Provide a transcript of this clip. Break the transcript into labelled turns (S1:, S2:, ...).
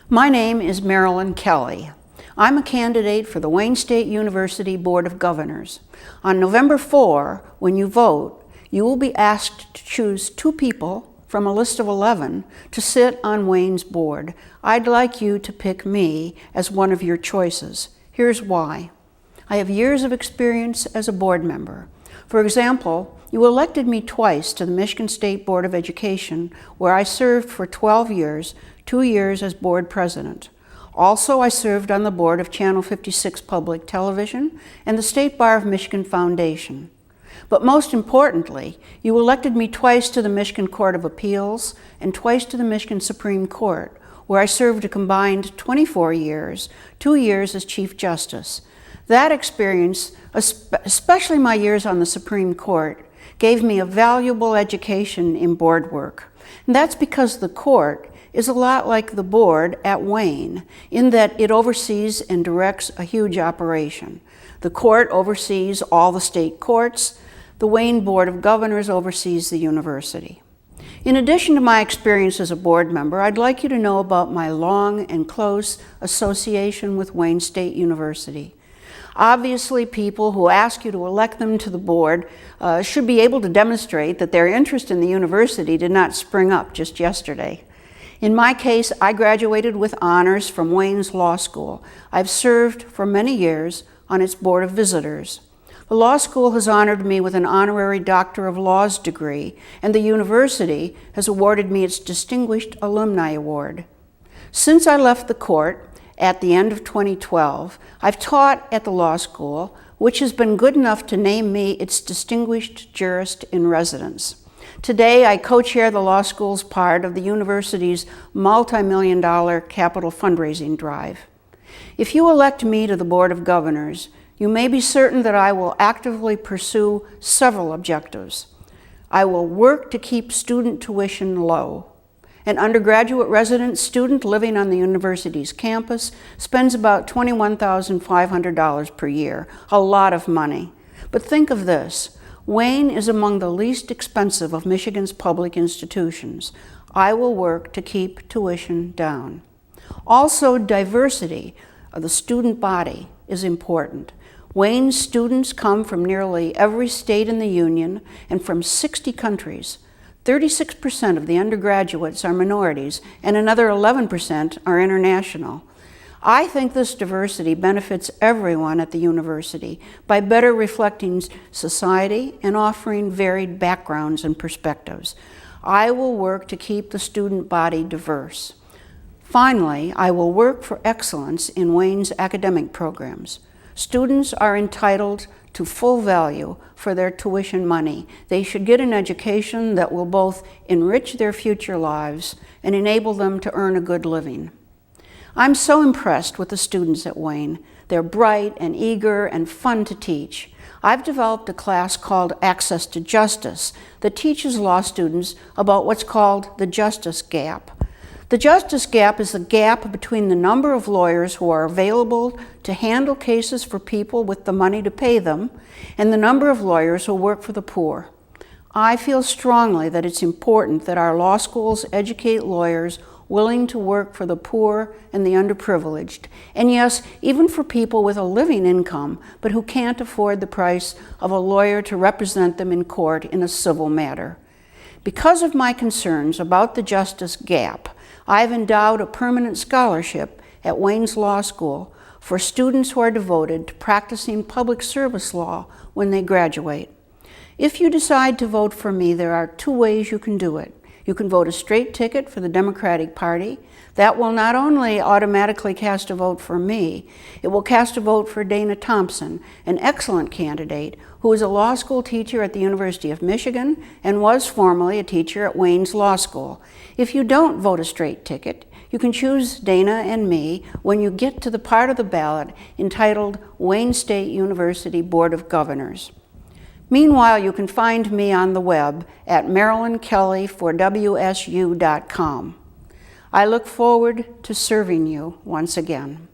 S1: My name is Marilyn Kelly. I'm a candidate for the Wayne State University Board of Governors. On November 4, when you vote, you will be asked to choose 2 people from a list of 11 to sit on Wayne's board. I'd like you to pick me as one of your choices. Here's why. I have years of experience as a board member. For example, you elected me twice to the Michigan State Board of Education, where I served for 12 years, 2 years as board president. Also, I served on the board of Channel 56 Public Television and the State Bar of Michigan Foundation. But most importantly, you elected me twice to the Michigan Court of Appeals and twice to the Michigan Supreme Court, where I served a combined 24 years, 2 years as Chief Justice. That experience, especially my years on the Supreme Court, gave me a valuable education in board work. And that's because the court is a lot like the board at Wayne, in that it oversees and directs a huge operation. The court oversees all the state courts. The Wayne Board of Governors oversees the university. In addition to my experience as a board member, I'd like you to know about my long and close association with Wayne State University. Obviously, people who ask you to elect them to the board should be able to demonstrate that their interest in the university did not spring up just yesterday. In my case, I graduated with honors from Wayne's Law School. I've served for many years on its Board of Visitors. The law school has honored me with an honorary Doctor of Laws degree, and the university has awarded me its Distinguished Alumni Award. Since I left the court at the end of 2012, I've taught at the law school, which has been good enough to name me its Distinguished Jurist in Residence. Today, I co-chair the law school's part of the university's multi-million-dollar capital fundraising drive. If you elect me to the Board of Governors, you may be certain that I will actively pursue several objectives. I will work to keep student tuition low. An undergraduate resident student living on the university's campus spends about $21,500 per year, a lot of money. But think of this. Wayne is among the least expensive of Michigan's public institutions. I will work to keep tuition down. Also, diversity of the student body is important. Wayne's students come from nearly every state in the union and from 60 countries. 36% of the undergraduates are minorities, and another 11% are international. I think this diversity benefits everyone at the university by better reflecting society and offering varied backgrounds and perspectives. I will work to keep the student body diverse. Finally, I will work for excellence in Wayne's academic programs. Students are entitled to full value for their tuition money. They should get an education that will both enrich their future lives and enable them to earn a good living. I'm so impressed with the students at Wayne. They're bright and eager and fun to teach. I've developed a class called Access to Justice that teaches law students about what's called the justice gap. The justice gap is the gap between the number of lawyers who are available to handle cases for people with the money to pay them and the number of lawyers who work for the poor. I feel strongly that it's important that our law schools educate lawyers willing to work for the poor and the underprivileged, and yes, even for people with a living income, but who can't afford the price of a lawyer to represent them in court in a civil matter. Because of my concerns about the justice gap, I've endowed a permanent scholarship at Wayne's Law School for students who are devoted to practicing public service law when they graduate. If you decide to vote for me, there are 2 ways you can do it. You can vote a straight ticket for the Democratic Party. That will not only automatically cast a vote for me, it will cast a vote for Dana Thompson, an excellent candidate who is a law school teacher at the University of Michigan and was formerly a teacher at Wayne's Law School. If you don't vote a straight ticket, you can choose Dana and me when you get to the part of the ballot entitled Wayne State University Board of Governors. Meanwhile, you can find me on the web at MarilynKellyForWSU.com. I look forward to serving you once again.